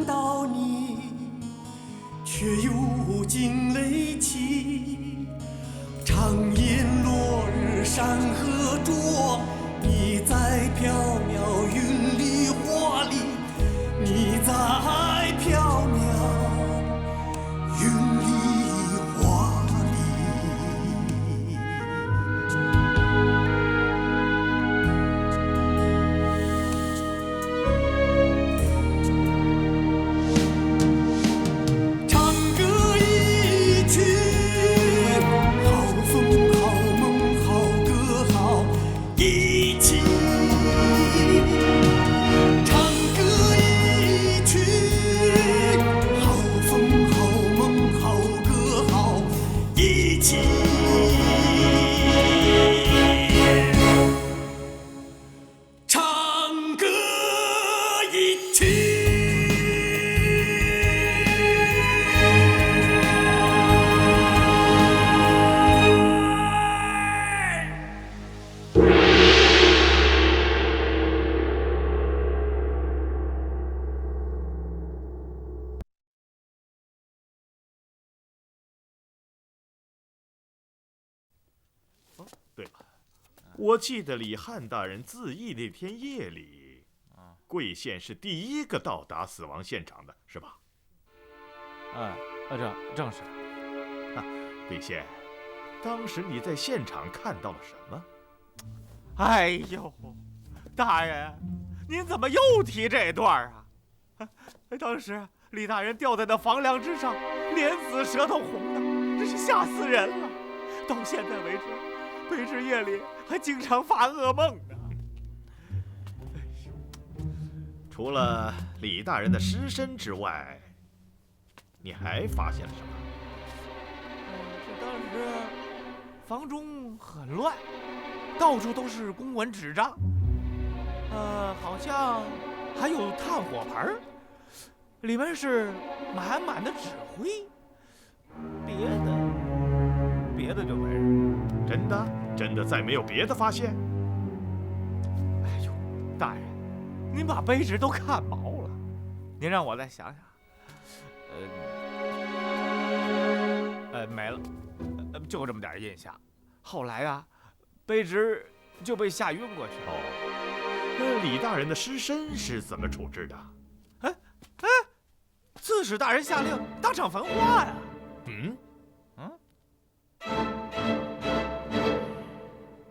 到你，却又惊雷起。长夜落日山河灼，你在缥缈云里花里，你在缥缈云里花里。唱歌一曲，好风好梦好歌好一起。唱歌一曲，好风好梦好歌好一起。唱歌一曲。对了，我记得李汉大人自缢那天夜里，贵县是第一个到达死亡现场的，是吧？正是。贵县，当时你在现场看到了什么？哎呦，大人，您怎么又提这段啊？当时李大人吊在那房梁之上，脸紫舌头红的，真是吓死人了。到现在为止，卑职夜里还经常发噩梦呢。除了李大人的尸身之外，你还发现了什么？当时房中很乱，到处都是公文纸张，好像还有炭火盆，里面是满满的纸灰，别的就没什。真的再没有别的发现？哎呦，大人，您把卑职都看毛了，您让我再想想。没了，就这么点印象。后来啊，卑职就被吓晕过去了。那李大人的尸身是怎么处置的？刺史大人下令当场焚化呀。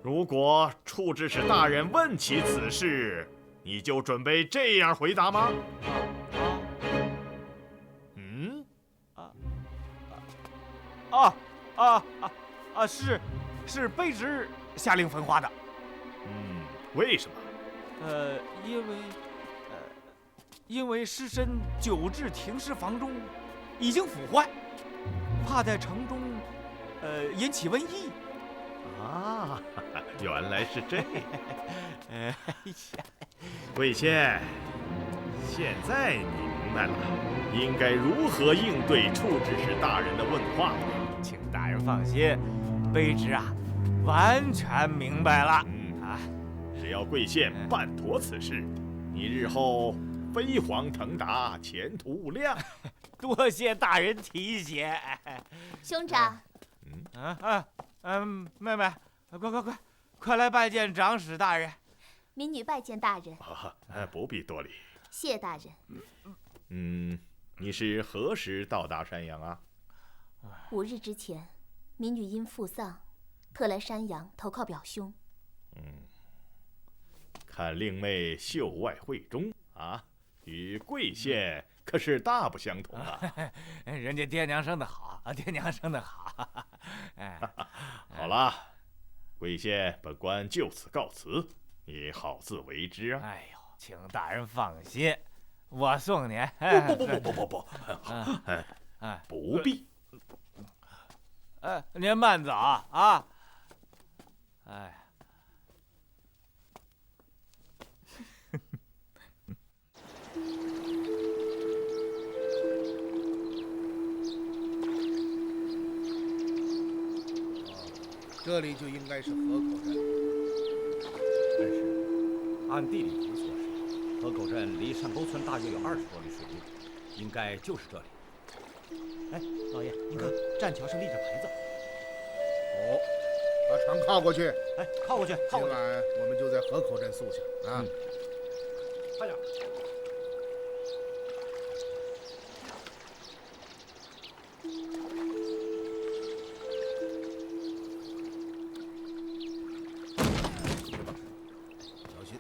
如果处置使大人问起此事，你就准备这样回答吗？是卑职下令焚化的。为什么？因为尸身久至停尸房中，已经腐坏，怕在城中引起瘟疫。原来是这样。贵县，现在你明白了应该如何应对处置使大人的问话了。请大人放心，卑职完全明白了。只要贵县办妥此事，你日后飞黄腾达，前途无量。多谢大人提携。兄长。妹妹，快来拜见长史大人。民女拜见大人。不必多礼。谢大人。你是何时到达山阳啊？5日之前，民女因父丧，特来山阳投靠表兄。看令妹秀外慧中啊，与贵县可是大不相同啊。人家爹娘生得好，爹娘生得好。好了，贵县本官就此告辞，你好自为之啊。哎呦，请大人放心，我送您。不必。您慢走啊。这里就应该是河口镇。但是，按地理图测试，河口镇离上沟村大约有20多里水路，应该就是这里。哎，老爷，您看栈桥上立着牌子。哦，把船靠过去。哎，靠过去，靠过去。今晚我们就在河口镇宿下啊。快点。小心！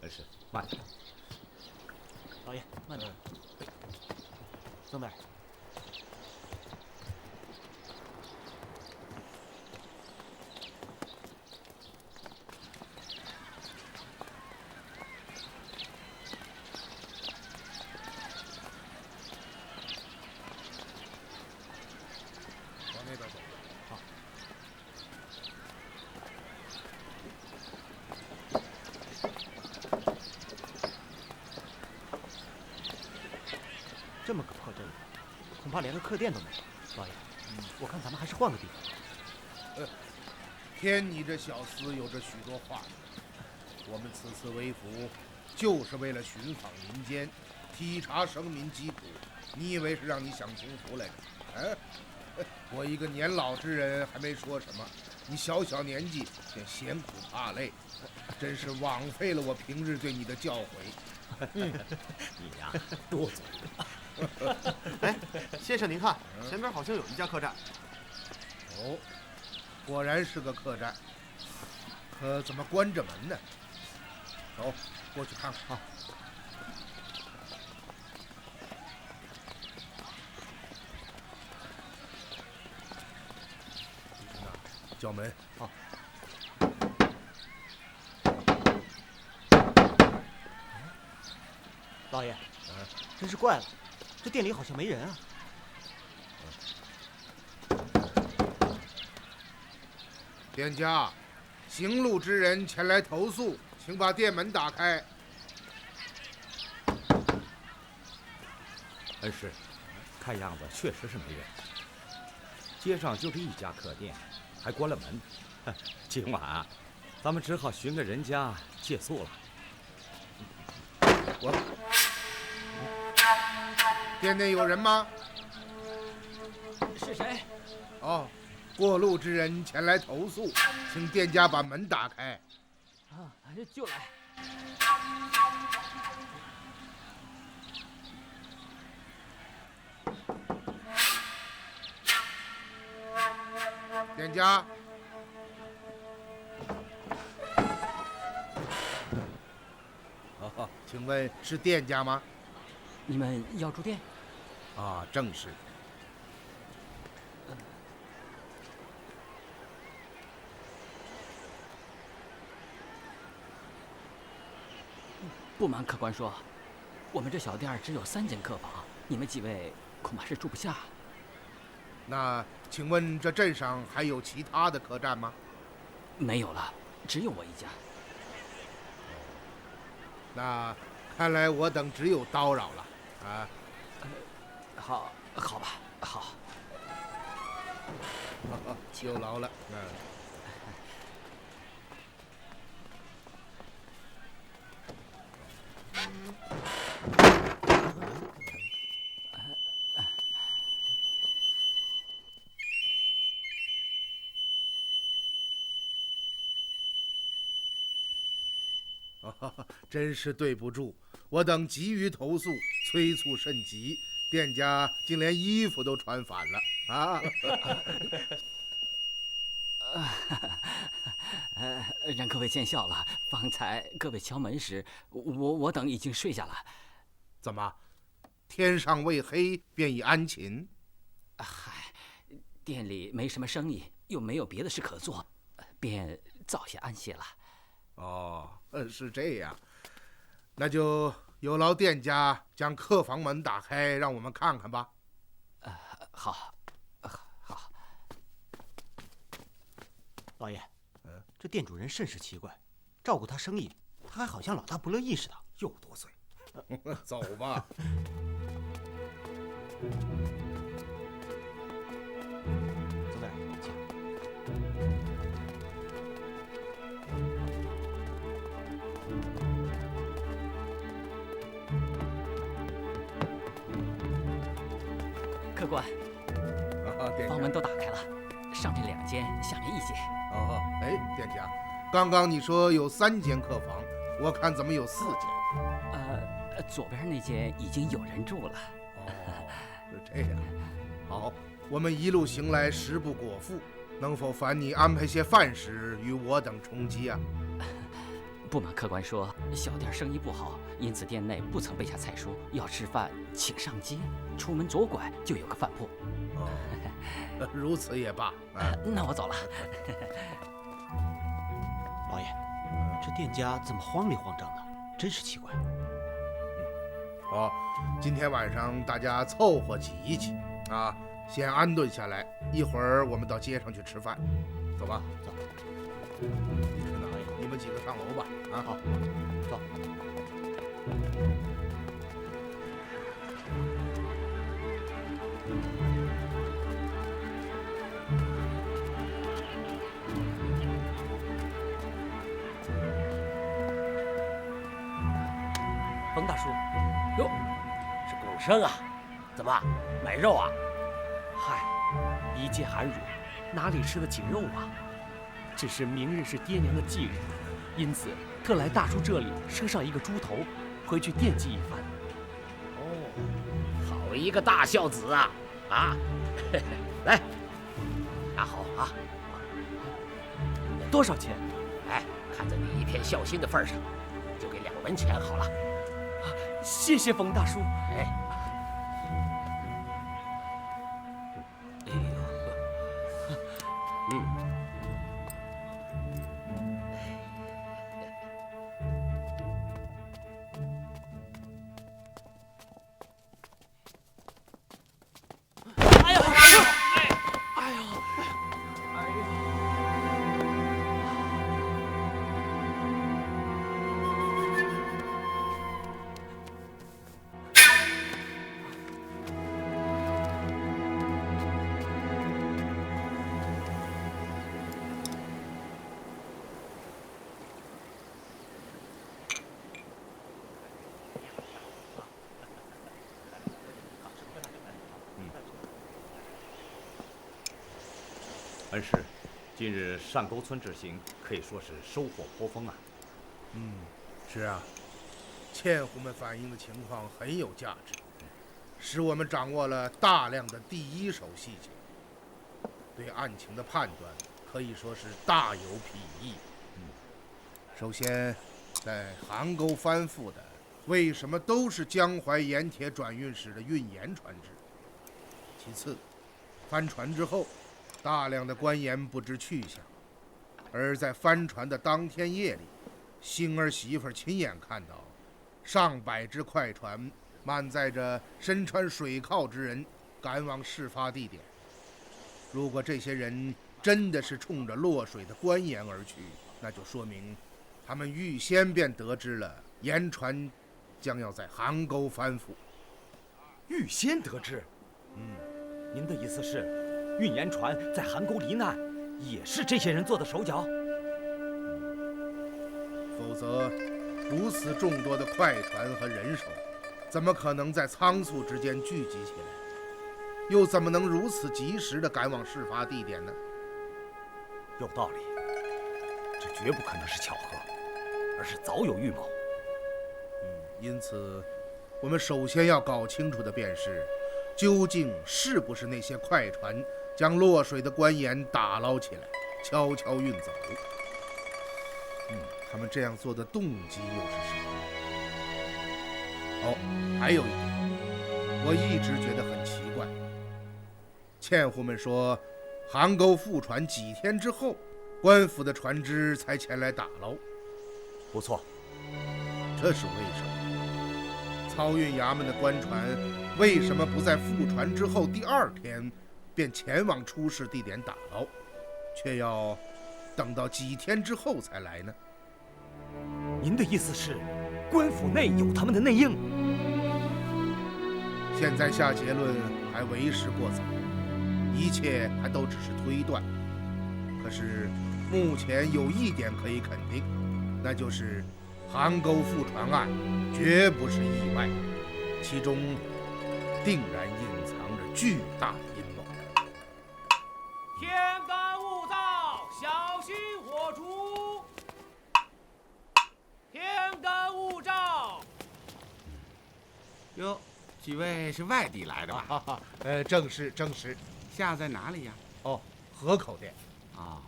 哎，是，慢点。老爷，慢点。曾大人。往那边走。好。这么个破镇子，恐怕连个客店都没有。老爷，我看咱们还是换个地方。偏你这小厮有着许多话语。我们此次为府，就是为了寻访民间，体察生民疾苦。你以为是让你享清福来着？哎，我一个年老之人还没说什么，你小小年纪便嫌苦怕累，真是枉费了我平日对你的教诲。你呀，多嘴。哎，先生您看，前边好像有一家客栈。哦，果然是个客栈，可怎么关着门呢？走，过去看看。叫门。好。老爷，真是怪了，这店里好像没人啊。店家，行路之人前来投诉，请把店门打开。恩师，看样子确实是没人。街上就这一家客店，还关了门。今晚啊，咱们只好寻个人家借宿了。店内有人吗？是谁？哦，过路之人前来投诉，请店家把门打开。啊，就来。店家，请问是店家吗？你们要住店？啊，正是。不瞒客官说，我们这小店只有3间客房，你们几位恐怕是住不下。那请问这镇上还有其他的客栈吗？没有了，只有我一家。那看来我等只有叨扰了啊。好吧，好。有劳了。真是对不住，我等急于投诉，催促甚急，店家竟连衣服都穿反了啊！让各位见笑了。方才各位敲门时，我等已经睡下了。怎么，天上未黑便已安寝？嗨，店里没什么生意，又没有别的事可做，便早些安歇了。哦，是这样，那就有劳店家将客房门打开，让我们看看吧。好。老爷，这店主人甚是奇怪，照顾他生意，他还好像老大不乐意似的。又多嘴，走吧。曾大人，请。官，殿下房门都打开了，上面2间，下面1间。哎，殿下，刚刚你说有3间客房，我看怎么有4间？左边那间已经有人住了。是这样。好，我们一路行来，食不果腹，能否烦你安排些饭食与我等充饥啊？不瞒客官说，小店生意不好，因此店内不曾备下菜蔬。要吃饭，请上街，出门左拐就有个饭铺。如此也罢。那我走了。老爷，这店家怎么慌里慌张的？真是奇怪。好，今天晚上大家凑合挤一挤啊，先安顿下来，一会儿我们到街上去吃饭，走吧。走。李春呢？你们几个上楼吧。好，走。冯大叔，哟，是巩生啊？怎么买肉啊？嗨，一介寒儒，哪里吃得起肉啊？只是明日是爹娘的忌日，因此特来大叔这里赊上一个猪头，回去惦记一番。哦，好一个大孝子啊！啊，来，拿好啊！多少钱？哎，看在你一片孝心的份上，就给2文钱好了。谢谢冯大叔。哎，哎呦，哎呦，哎呦，哎呦！恩师，今日上沟村之行可以说是收获颇丰啊。是啊，纤户们反映的情况很有价值，使我们掌握了大量的第一手细节，对案情的判断可以说是大有裨益。首先，在邗沟翻覆的为什么都是江淮盐铁转运使的运盐船只？其次，翻船之后，大量的官盐不知去向，而在翻船的当天夜里，星儿媳妇亲眼看到上百只快船满载着身穿水铐之人赶往事发地点。如果这些人真的是冲着落水的官盐而去，那就说明他们预先便得知了盐船将要在邗沟翻覆。预先得知？您的意思是，运盐船在邗沟罹难，也是这些人做的手脚？否则，如此众多的快船和人手，怎么可能在仓促之间聚集起来？又怎么能如此及时地赶往事发地点呢？有道理，这绝不可能是巧合，而是早有预谋。因此，我们首先要搞清楚的便是，究竟是不是那些快船将落水的官盐打捞起来，悄悄运走？他们这样做的动机又是什么？还有一点，我一直觉得很奇怪。纤户们说，邗沟覆船几天之后，官府的船只才前来打捞。不错，这是为什么？漕运衙门的官船为什么不在覆船之后第2天便前往出事地点打捞，却要等到几天之后才来呢？您的意思是，官府内有他们的内应？现在下结论还为时过早，一切还都只是推断。可是目前有一点可以肯定，那就是邗沟覆船案绝不是意外，其中定然隐藏着巨大的阴谋。天干物燥，小心火烛。天干物燥。哟，几位是外地来的吧？正是。下在哪里呀？哦，河口店。啊，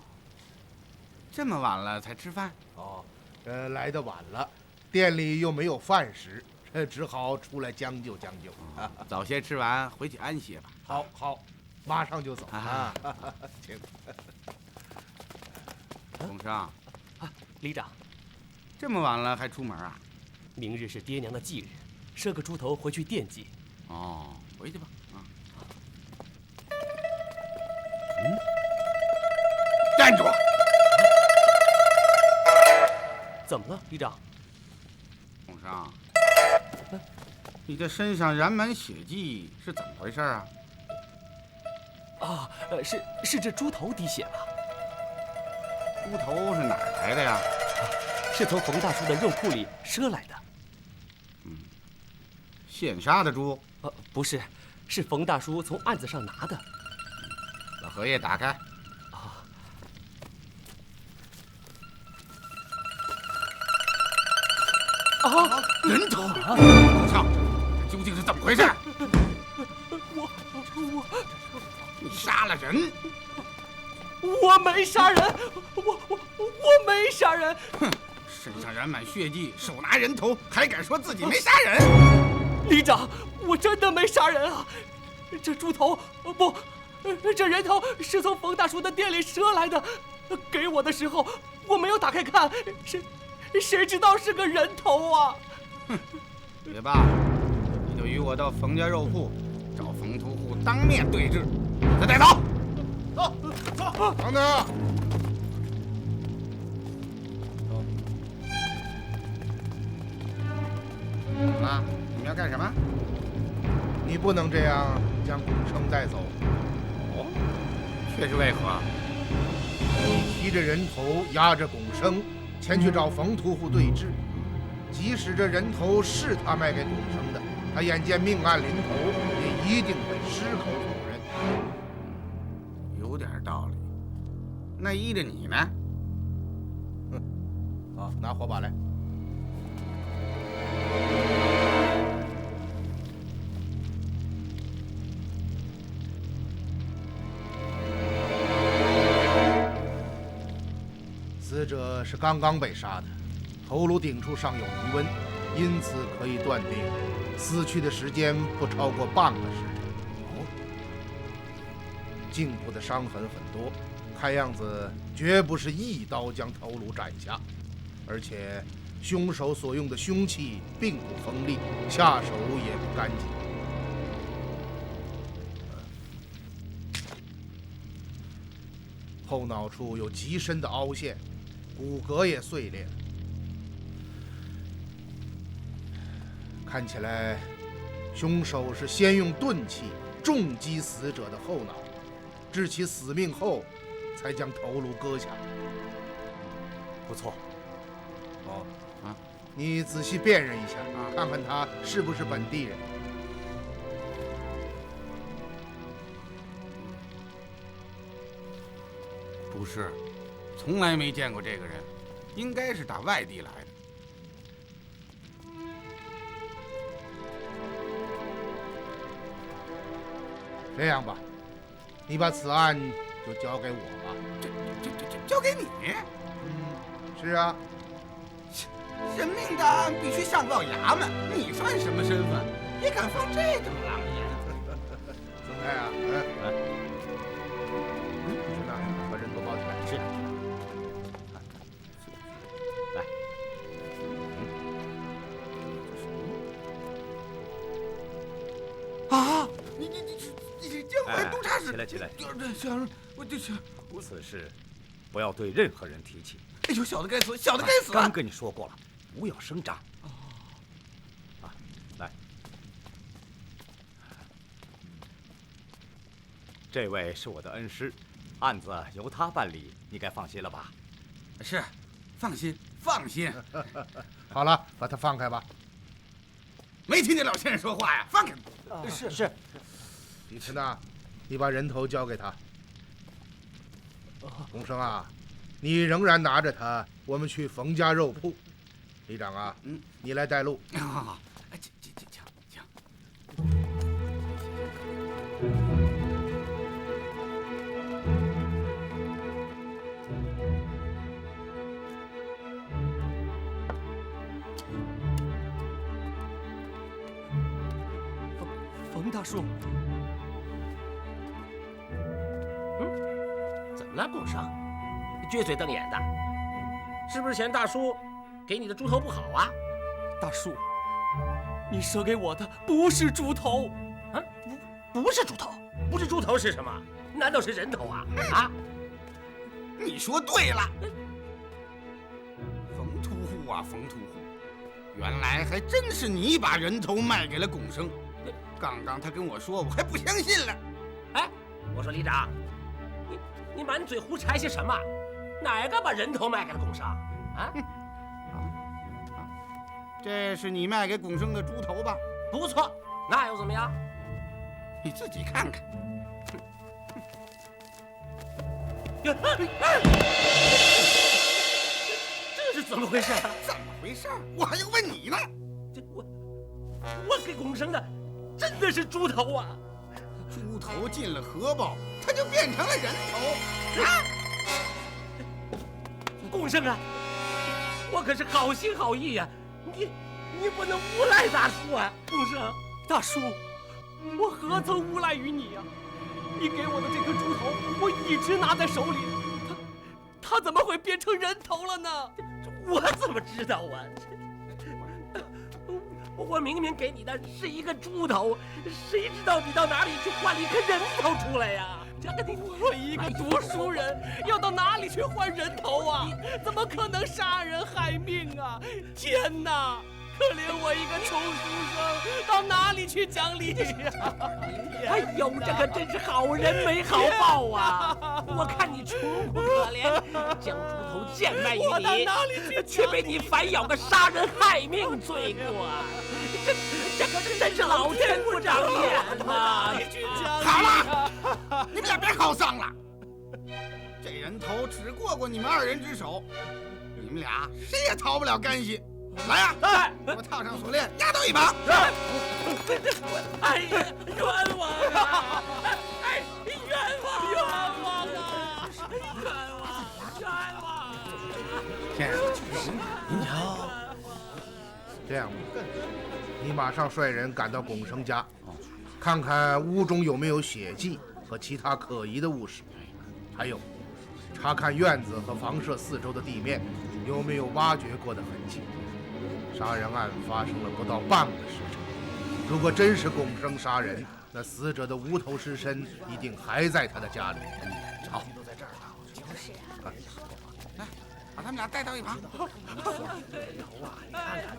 这么晚了才吃饭？哦，来得晚了，店里又没有饭食，只好出来将就将就。早些吃完，回去安歇吧。好，马上就走啊！请。孔生，里长，这么晚了还出门啊？明日是爹娘的忌日，赊个猪头回去惦记。哦，回去吧。站住！怎么了，里长？孔生，你这身上染满血迹是怎么回事啊？啊，是这猪头滴血吧？猪头是哪儿来的呀？是从冯大叔的肉铺里赊来的。现杀的猪？不是，是冯大叔从案子上拿的。把荷叶打开。人头！孔少，这究竟是怎么回事？你杀了人？我没杀人，我没杀人。哼，身上染满血迹，手拿人头，还敢说自己没杀人？里长，我真的没杀人啊！这猪头不，这人头是从冯大叔的店里赊来的。给我的时候，我没有打开看，谁知道是个人头啊！哼，也罢，你就与我到冯家肉铺，找冯屠户当面对质，再带走。走，等等。怎么了？你们要干什么？你不能这样将巩生带走。哦，却是为何？你提着人头，押着巩生，前去找冯屠户对质。即使这人头是他卖给巩生的，他眼见命案临头，也一定会矢口否认。有点道理。那依着你呢？好，拿火把来。死者是刚刚被杀的，头颅顶处尚有余温，因此可以断定，死去的时间不超过半个时辰。哦，颈部的伤痕很多，看样子绝不是一刀将头颅斩下，而且凶手所用的凶器并不锋利，下手也不干净。后脑处有极深的凹陷，骨骼也碎裂了。看起来，凶手是先用钝器重击死者的后脑，致其死命后，才将头颅割下。不错。哦，你仔细辨认一下，看看他是不是本地人。不是，从来没见过这个人，应该是打外地来的。这样吧，你把此案就交给我吧。这交给你？是啊。人命大案必须上报衙门，你算什么身份？也敢放这种狼烟？曾太啊，去那儿把人头包起来。是。来。啊！你江淮督察使，起来！我这是此事不要对任何人提起。哎呦，小的该死，小的该死！刚跟你说过了，不要声张。来，这位是我的恩师，案子由他办理，你该放心了吧？是，放心，放心。好了，把他放开吧。没听见老先生说话呀？放开！是。李晨呐，你把人头交给他。洪生啊，你仍然拿着他，我们去冯家肉铺。李长啊，你来带路。好，请。冯大叔，怎么了，龚生？你撅嘴瞪眼的，是不是嫌大叔给你的猪头不好啊？大叔，你舍给我的不是猪头，啊，不是猪头，不是猪头是什么？难道是人头啊？啊？你说对了，冯屠户啊，冯屠户，原来还真是你把人头卖给了龚生。刚刚他跟我说，我还不相信了。哎，我说李长，你满嘴胡柴些什么？哪个把人头卖给了龚生？啊？这是你卖给龚生的猪头吧？不错，那又怎么样？你自己看看。这是怎么回事？怎么回事？我还要问你呢。我给龚生的真的是猪头啊！猪头进了荷包，它就变成了人头啊！龚生啊，我可是好心好意呀，你不能诬赖大叔啊！龚生，大叔，我何曾诬赖于你呀？你给我的这颗猪头，我一直拿在手里，它怎么会变成人头了呢？我怎么知道啊？我明明给你的是一个猪头，谁知道你到哪里去换了一颗人头出来呀？我一个读书人，要到哪里去换人头啊？怎么可能杀人害命啊？天哪！可怜我一个穷书生，到哪里去讲理呀？哎呦，这可真是好人没好报啊！我看你穷苦可怜，将猪头贱卖于你，却被你反咬个杀人害命罪过，这可是真是老天不长眼呐！好了，你们俩别好丧了。这人头只过你们二人之手，你们俩谁也逃不了干系。来呀！给我套上锁链，押到一旁。哎呀，冤枉啊！哎，冤枉！冤枉啊！冤枉！天啊！您瞧，这样吧，你马上率人赶到龚生家，看看屋中有没有血迹和其他可疑的物事，还有查看院子和房舍四周的地面有没有挖掘过的痕迹。杀人案发生了不到半个时辰，如果真是龚生杀人，那死者的无头尸身一定还在他的家里。好，都在这儿呢。就是啊，来，把他们俩带到一旁。头啊，你看看。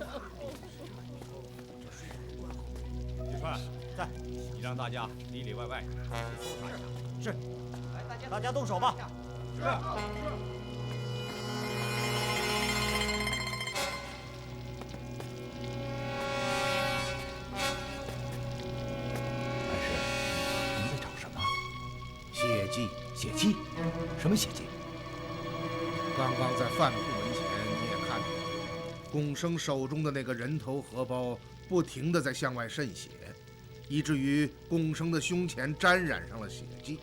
许川，在，你让大家里里外外搜查一下。是，来，大家动手吧。是。血迹？什么血迹？刚刚在饭铺门前你也看到了，龚生手中的那个人头荷包不停地在向外渗血，以至于龚生的胸前沾染上了血迹。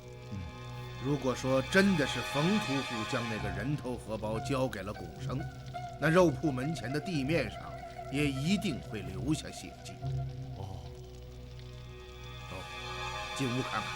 如果说真的是冯屠户将那个人头荷包交给了龚生，那肉铺门前的地面上也一定会留下血迹。走，进屋看看。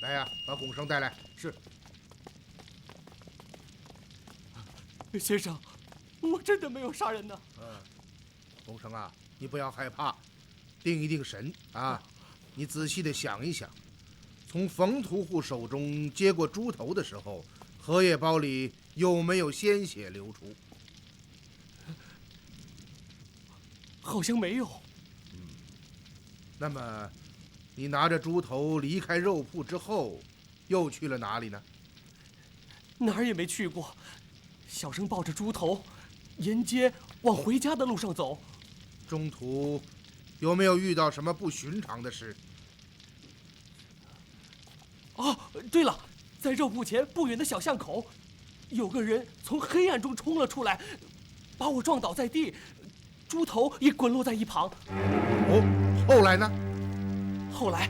来呀，把拱生带来。是。先生，我真的没有杀人呢。拱生啊，你不要害怕，定一定神啊！你仔细的想一想，从冯屠户手中接过猪头的时候，荷叶包里有没有鲜血流出？好像没有。那么，你拿着猪头离开肉铺之后，又去了哪里呢？哪儿也没去过，小生抱着猪头，沿街往回家的路上走。中途有没有遇到什么不寻常的事？哦，对了，在肉铺前不远的小巷口，有个人从黑暗中冲了出来，把我撞倒在地，猪头也滚落在一旁。后来呢？后来，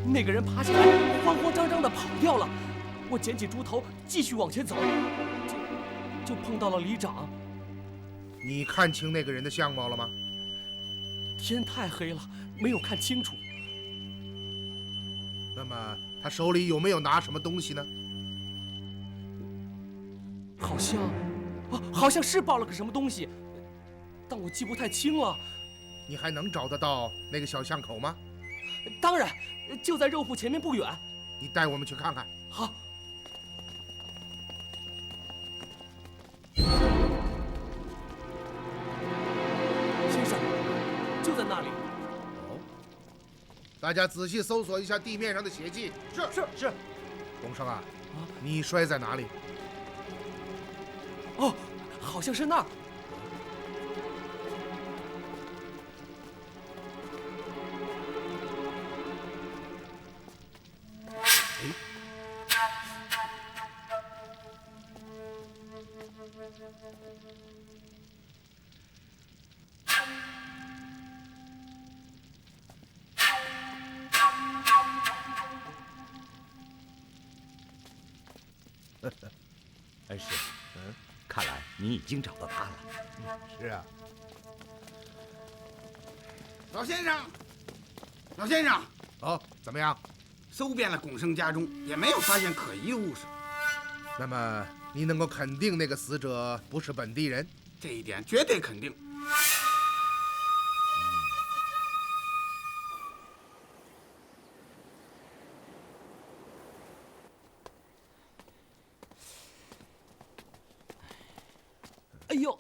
那个人爬起来，慌慌张张地跑掉了。我捡起猪头，继续往前走，就碰到了里长。你看清那个人的相貌了吗？天太黑了，没有看清楚。那么他手里有没有拿什么东西呢？好像是抱了个什么东西，但我记不太清了。你还能找得到那个小巷口吗？当然，就在肉铺前面不远。你带我们去看看。好。先生，就在那里。大家仔细搜索一下地面上的血迹。是。龚生啊，你摔在哪里？哦，好像是那儿。恩师，看来你已经找到他了。是啊。老先生，老先生，怎么样？搜遍了龚生家中，也没有发现可疑物事。那么你能够肯定那个死者不是本地人？这一点绝对肯定。哎呦，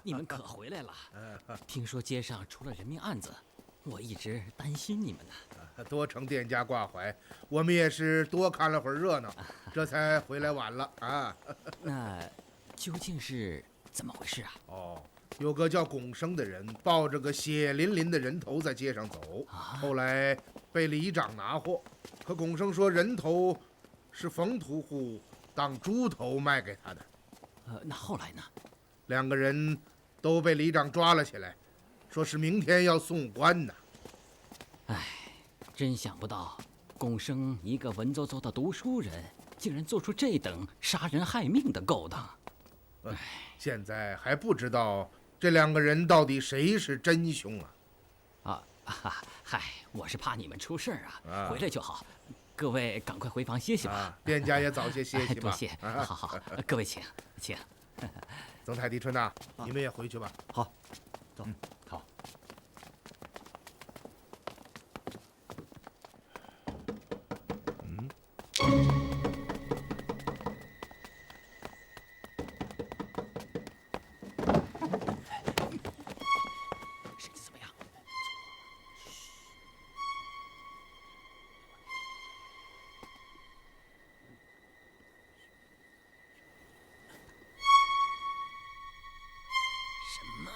你们可回来了！听说街上出了人命案子，我一直担心你们呢。多承店家挂怀，我们也是多看了会儿热闹，这才回来晚了啊。那究竟是怎么回事啊？有个叫龚生的人抱着个血淋淋的人头在街上走，后来被里长拿获。可龚生说人头是冯屠户当猪头卖给他的。那后来呢？两个人都被里长抓了起来，说是明天要送官呢。唉，真想不到，龚生一个文绉绉的读书人，竟然做出这等杀人害命的勾当。现在还不知道这两个人到底谁是真凶啊！嗨，我是怕你们出事儿啊，回来就好。各位赶快回房歇息吧。店家也早些歇息吧。多谢。好，各位请。曾太迪、春娜，你们也回去吧。好，走。好。身体怎么样？什么？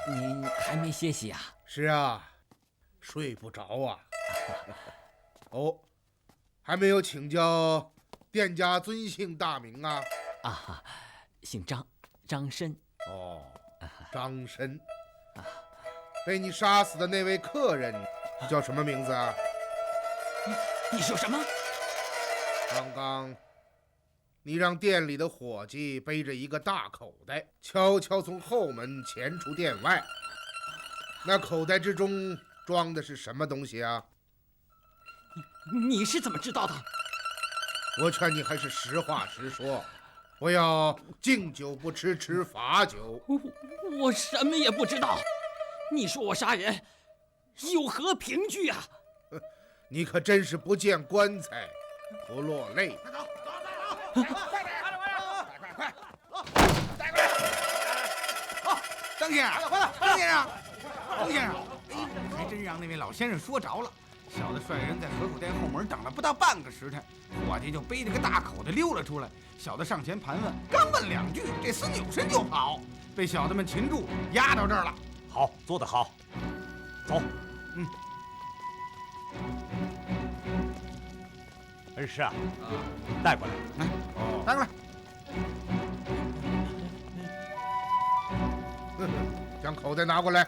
您还没歇息啊？是啊，睡不着啊。哦，还没有请教店家尊姓大名啊？啊，姓张，张申。哦，张申。被你杀死的那位客人叫什么名字啊？你说什么？刚刚你让店里的伙计背着一个大口袋，悄悄从后门潜出店外。那口袋之中装的是什么东西啊？你是怎么知道的？我劝你还是实话实说，不要敬酒不吃吃罚酒。我什么也不知道，你说我杀人，有何凭据啊？你可真是不见棺材不落泪。快走，快带过来！好，张先生，张先生，张先生，还真让那位老先生说着了。小的率人在河口店后门等了不到半个时辰，伙计就背着个大口袋溜了出来。小的上前盘问，刚问2句，这厮扭身就跑，被小的们擒住，押到这儿了。好，做得好，走。恩师啊，带过来。来，带过来。将口袋拿过来。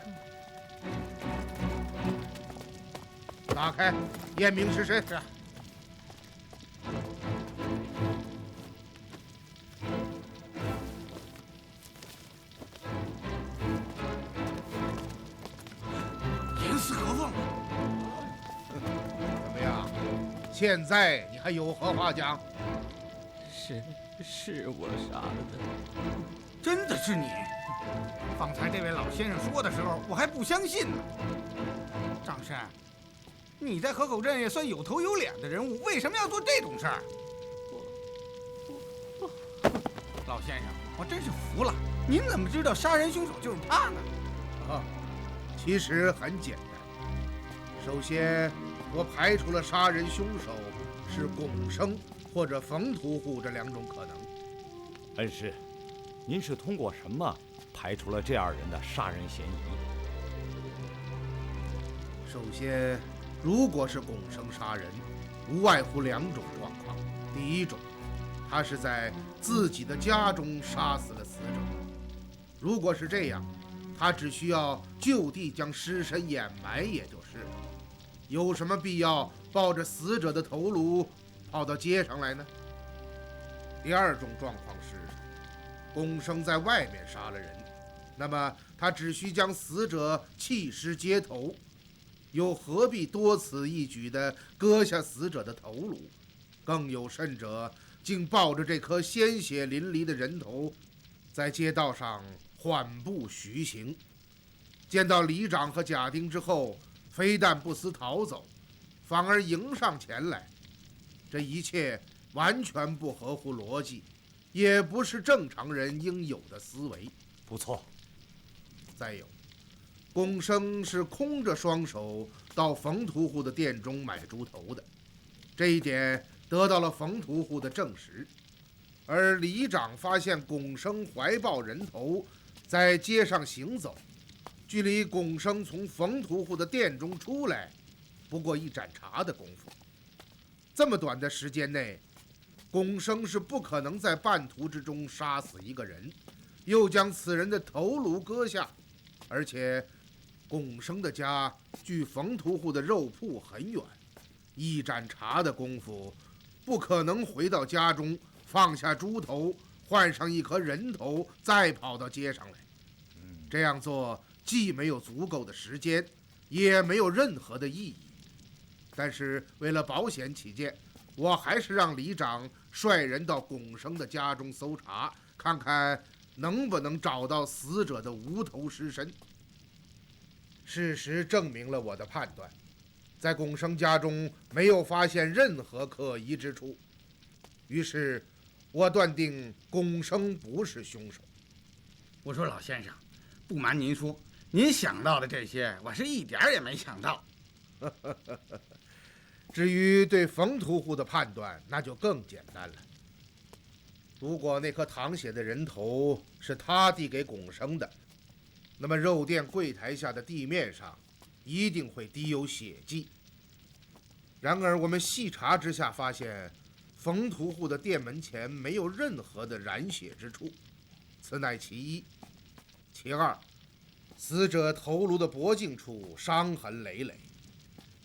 打开，验明是谁。是。严丝合缝。怎么样？现在你还有何话讲？是我杀的。真的是你？方才这位老先生说的时候，我还不相信呢。张申，你在河口镇也算有头有脸的人物，为什么要做这种事儿？老先生，我真是服了。您怎么知道杀人凶手就是他呢？其实很简单。首先，我排除了杀人凶手是龚生或者冯屠户这2种可能。恩师，您是通过什么排除了这2人的杀人嫌疑？首先，如果是龚生杀人，无外乎2种状况。第一种，他是在自己的家中杀死了死者。如果是这样，他只需要就地将尸身掩埋也就是了。有什么必要抱着死者的头颅跑到街上来呢？第2种状况是，龚生在外面杀了人，那么他只需将死者弃尸街头，又何必多此一举地割下死者的头颅？更有甚者，竟抱着这颗鲜血淋漓的人头，在街道上缓步徐行。见到里长和贾丁之后，非但不思逃走，反而迎上前来。这一切完全不合乎逻辑，也不是正常人应有的思维。不错。再有，龚生是空着双手到冯屠户的店中买猪头的，这一点得到了冯屠户的证实。而里长发现龚生怀抱人头在街上行走，距离龚生从冯屠户的店中出来不过一盏茶的功夫。这么短的时间内，龚生是不可能在半途之中杀死一个人，又将此人的头颅割下。而且龚生的家距冯屠户的肉铺很远，一盏茶的功夫不可能回到家中放下猪头，换上一颗人头，再跑到街上来。这样做既没有足够的时间，也没有任何的意义。但是为了保险起见，我还是让里长率人到龚生的家中搜查，看看能不能找到死者的无头尸身。事实证明了我的判断，在龚生家中没有发现任何可疑之处，于是我断定龚生不是凶手。我说老先生，不瞒您说，您想到的这些，我是一点也没想到。至于对冯屠户的判断，那就更简单了。如果那颗淌血的人头是他递给龚生的，那么肉店柜台下的地面上一定会滴有血迹。然而我们细查之下发现，冯屠户的店门前没有任何的染血之处，此乃其一。其二，死者头颅的脖颈处伤痕累累，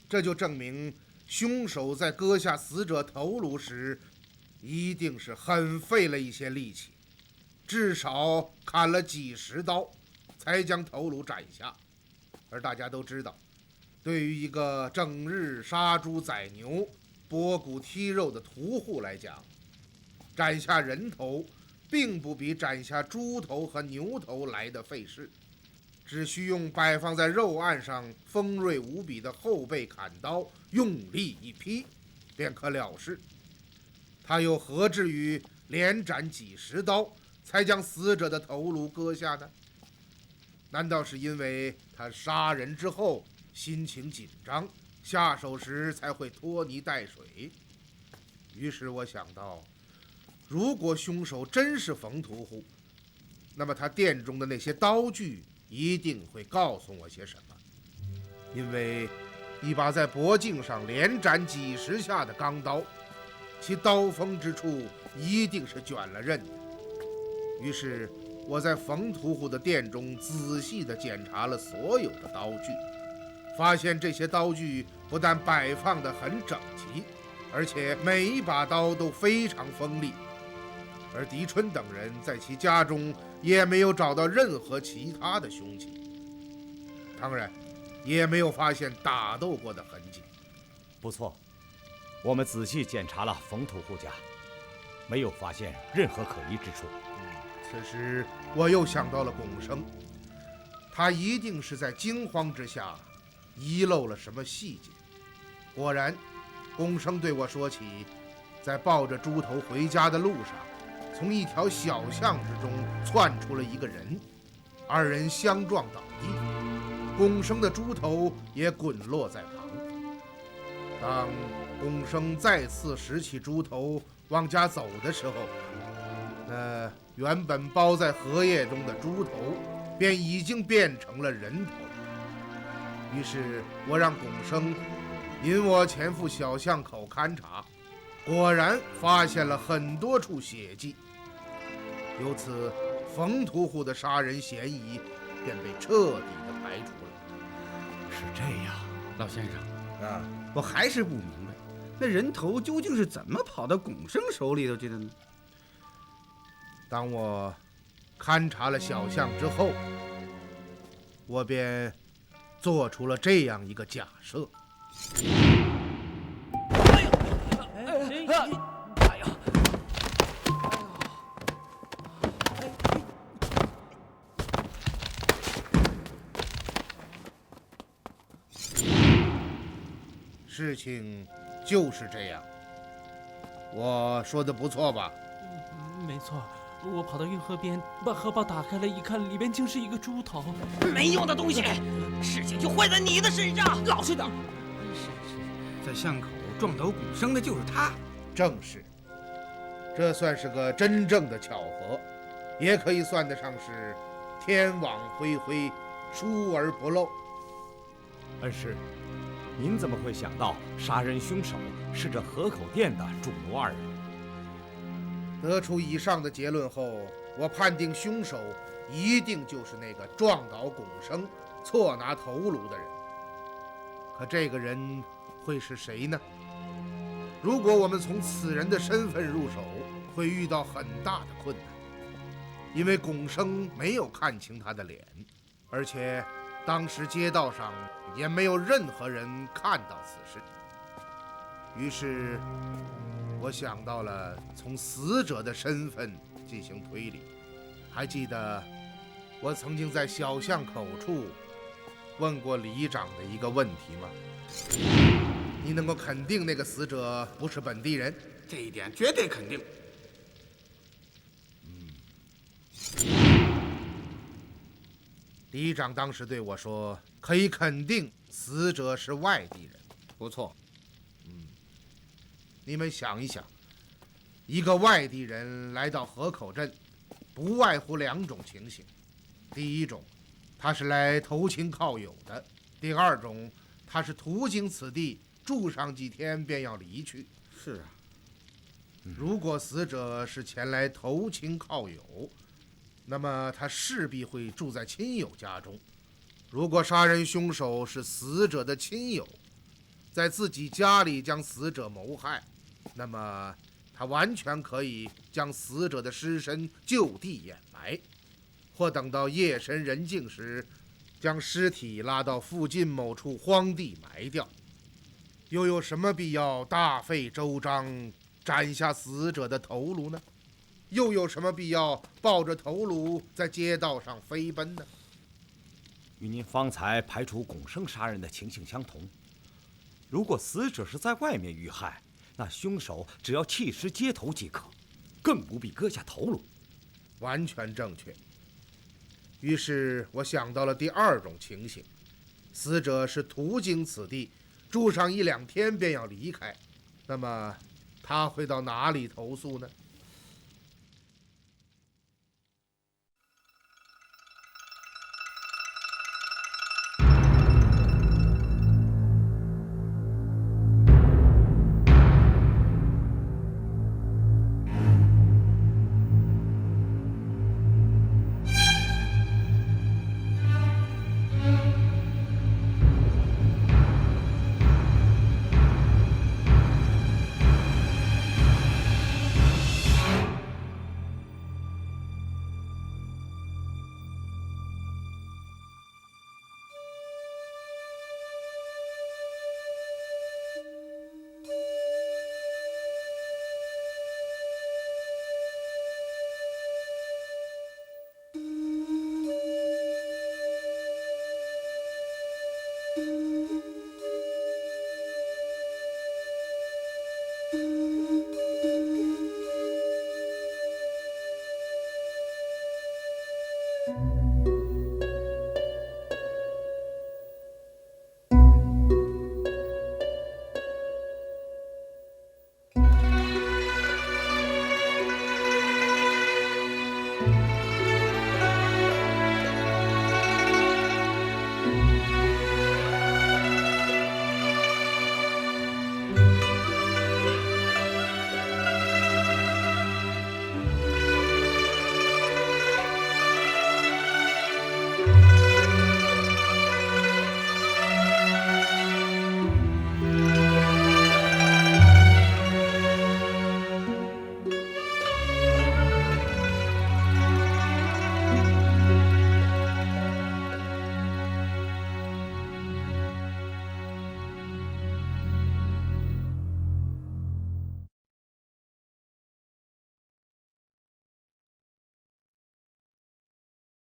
这就证明凶手在割下死者头颅时，一定是很费了一些力气，至少砍了几十刀，才将头颅斩下。而大家都知道，对于一个整日杀猪宰牛、剥骨剔肉的屠户来讲，斩下人头并不比斩下猪头和牛头来的费事，只需用摆放在肉案上锋锐无比的后背砍刀用力一劈，便可了事。他又何至于连斩几十刀才将死者的头颅割下呢？难道是因为他杀人之后心情紧张，下手时才会拖泥带水？于是我想到，如果凶手真是冯屠户，那么他店中的那些刀具一定会告诉我些什么。因为一把在脖颈上连斩几十下的钢刀，其刀锋之处一定是卷了刃的。于是我在冯屠户的店中仔细地检查了所有的刀具，发现这些刀具不但摆放得很整齐，而且每一把刀都非常锋利。而狄春等人在其家中也没有找到任何其他的凶器，当然也没有发现打斗过的痕迹。不错，我们仔细检查了冯屠户家，没有发现任何可疑之处。此时我又想到了龚生，他一定是在惊慌之下遗漏了什么细节。果然，龚生对我说起，在抱着猪头回家的路上，从一条小巷之中窜出了一个人，二人相撞倒地，龚生的猪头也滚落在旁。当龚生再次拾起猪头往家走的时候，那原本包在荷叶中的猪头便已经变成了人头。于是我让龚生引我前赴小巷口勘察，果然发现了很多处血迹。由此，冯屠户的杀人嫌疑便被彻底的排除了。是这样，老先生啊，我还是不明白，那人头究竟是怎么跑到龚生手里头去的呢？当我勘察了小巷之后，我便做出了这样一个假设。事情就是这样，我说的不错吧？没错，我跑到运河边，把荷包打开了，一看，里边竟是一个猪头。没用的东西，事情就坏在你的身上，老实点。在巷口撞倒龚生的就是他。正是，这算是个真正的巧合，也可以算得上是天网恢恢，疏而不漏。恩师，您怎么会想到杀人凶手是这河口店的主奴二人？得出以上的结论后，我判定凶手一定就是那个撞倒龚生、错拿头颅的人。可这个人会是谁呢？如果我们从此人的身份入手，会遇到很大的困难，因为龚生没有看清他的脸，而且当时街道上也没有任何人看到此事。于是我想到了从死者的身份进行推理。还记得我曾经在小巷口处问过里长的一个问题吗？你能够肯定那个死者不是本地人？这一点绝对肯定。里长当时对我说，可以肯定死者是外地人。不错。你们想一想，一个外地人来到河口镇，不外乎两种情形。第一种，他是来投亲靠友的；第二种，他是途经此地，住上几天便要离去。是啊。如果死者是前来投亲靠友，那么他势必会住在亲友家中。如果杀人凶手是死者的亲友，在自己家里将死者谋害，那么他完全可以将死者的尸身就地掩埋，或等到夜深人静时，将尸体拉到附近某处荒地埋掉。又有什么必要大费周章斩下死者的头颅呢？又有什么必要抱着头颅在街道上飞奔呢？与您方才排除龚生杀人的情形相同。如果死者是在外面遇害，那凶手只要弃尸街头即可，更不必割下头颅。完全正确。于是我想到了第二种情形，死者是途经此地，住上1、2天便要离开，那么他会到哪里投宿呢？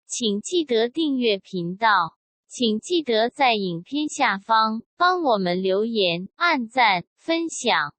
请记得订阅频道，请记得在影片下方帮我们留言、按赞、分享。